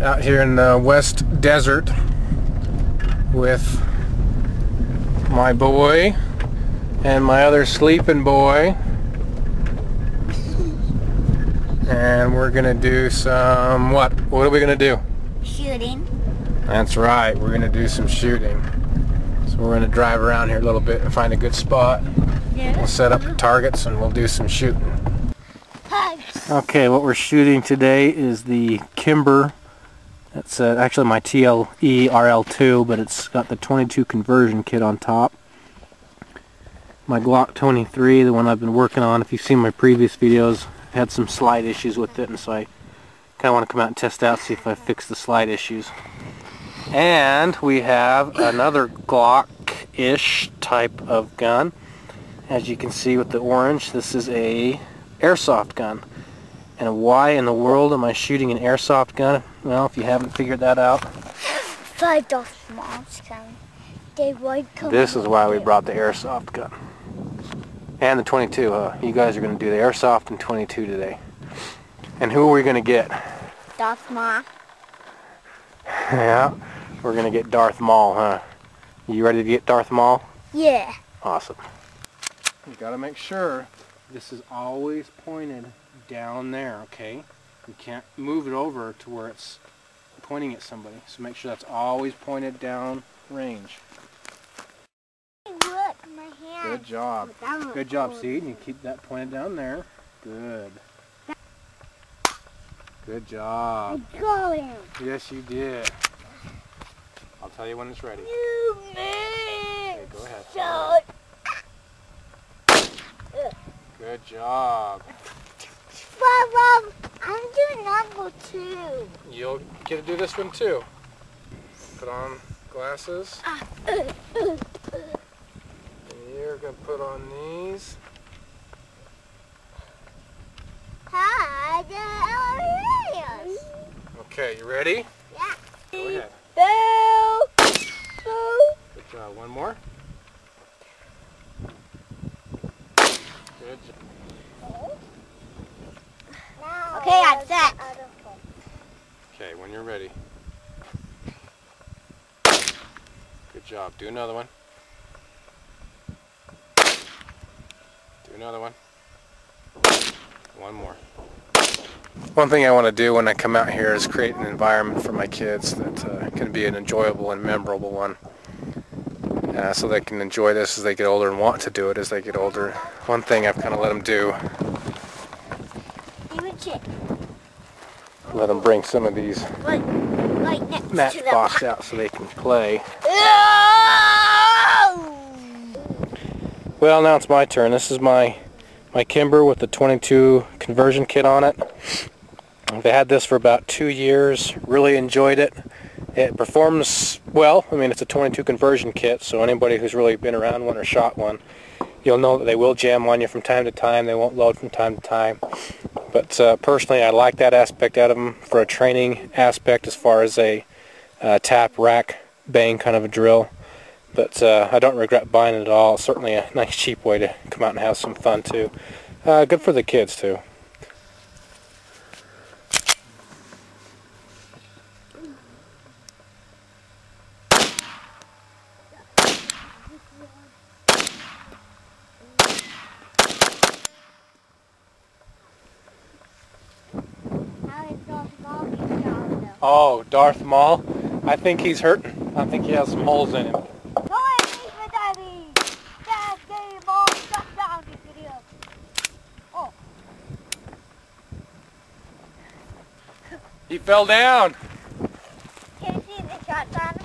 Out here in the West Desert with my boy and my other sleeping boy, and we're gonna do some what are we gonna do? Shooting. That's right, we're gonna do some shooting. So we're gonna drive around here a little bit and find a good spot. Yeah. We'll set up the targets and we'll do some shooting. Okay, what we're shooting today is the Kimber. That's actually my TLE RL2, but it's got the 22 conversion kit on top. My Glock 23, the one I've been working on. If you've seen my previous videos, I've had some slide issues with it, and so I kind of want to come out and test out, see if I fix the slide issues. And we have another Glock-ish type of gun. As you can see with the orange, this is a airsoft gun. And why in the world am I shooting an airsoft gun? Well, if you haven't figured that out, this is why we brought the airsoft gun. And the 22. You guys are going to do the airsoft and 22 today. And who are we going to get? Darth Maul. Yeah, we're going to get Darth Maul, huh? You ready to get Darth Maul? Yeah. Awesome. You got to make sure this is always pointed down there, okay? You can't move it over to where it's pointing at somebody. So make sure that's always pointed down range. Look, my hand. Good job. Good job, Seed. You keep that pointed down there. Good. Good job. I got him. Yes, you did. I'll tell you when it's ready. You Okay, go ahead. shot. Good job. Mom, I'm doing number 2. You'll get to do this one too. Put on glasses. And you're going to put on these. Hi, the Okay, you ready? Yeah. Go ahead. Boo. Good job. One more. Good job. Okay, I'm set. Okay, when you're ready. Good job. Do another one. Do another one. One more. One thing I want to do when I come out here is create an environment for my kids that can be an enjoyable and memorable one. So they can enjoy this as they get older and want to do it as they get older. One thing I've kind of let them do, let them bring some of these matchbox out so they can play. Well, now it's my turn. This is my Kimber with the 22 conversion kit on it. I've had this for about 2 years. Really enjoyed it. It performs well. I mean, it's a 22 conversion kit, so anybody who's really been around one or shot one, you'll know that they will jam on you from time to time. They won't load from time to time. But personally, I like that aspect out of them for a training aspect as far as a tap, rack, bang kind of a drill. But I don't regret buying it at all. It's certainly a nice cheap way to come out and have some fun too. Good for the kids too. Oh, Darth Maul? I think he's hurting. I think he has some holes in him. He fell down. Can you see the shotgun?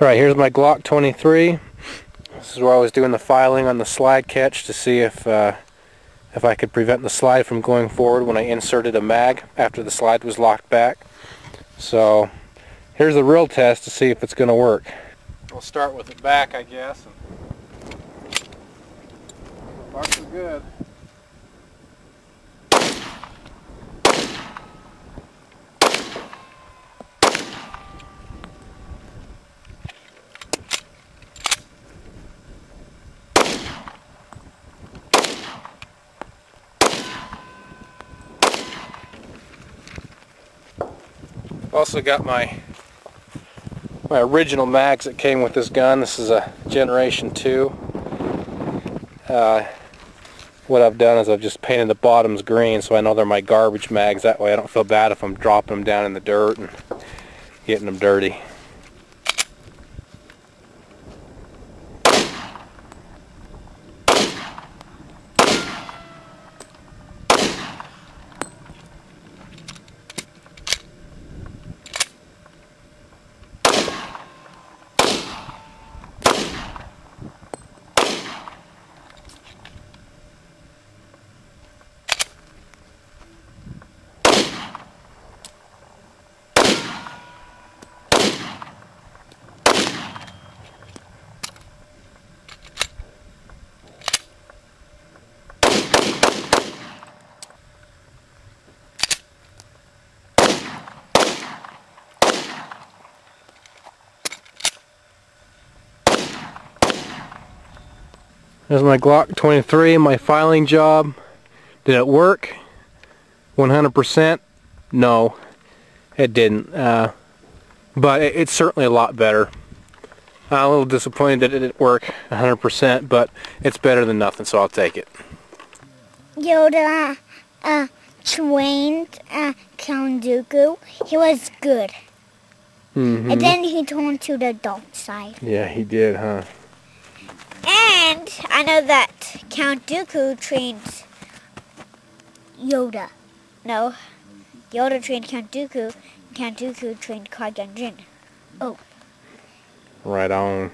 Alright, here's my Glock 23. This is where I was doing the filing on the slide catch to see if I could prevent the slide from going forward when I inserted a mag after the slide was locked back. So here's the real test to see if it's going to work. We'll start with it back, I guess. Parts are good. Also got my original mags that came with this gun. This is a Generation 2. What I've done is I've just painted the bottoms green so I know they're my garbage mags. That way I don't feel bad if I'm dropping them down in the dirt and getting them dirty. There's my Glock 23, my filing job. Did it work? 100%? No, it didn't. But it's certainly a lot better. I'm a little disappointed that it didn't work 100%, but it's better than nothing, so I'll take it. Yoda trained Count Dooku. He was good. Mm-hmm. And then he turned to the dark side. Yeah, he did, huh? And I know that Count Dooku trained Yoda. No, Yoda trained Count Dooku, and Count Dooku trained Qui-Gon Jinn. Oh. Right on.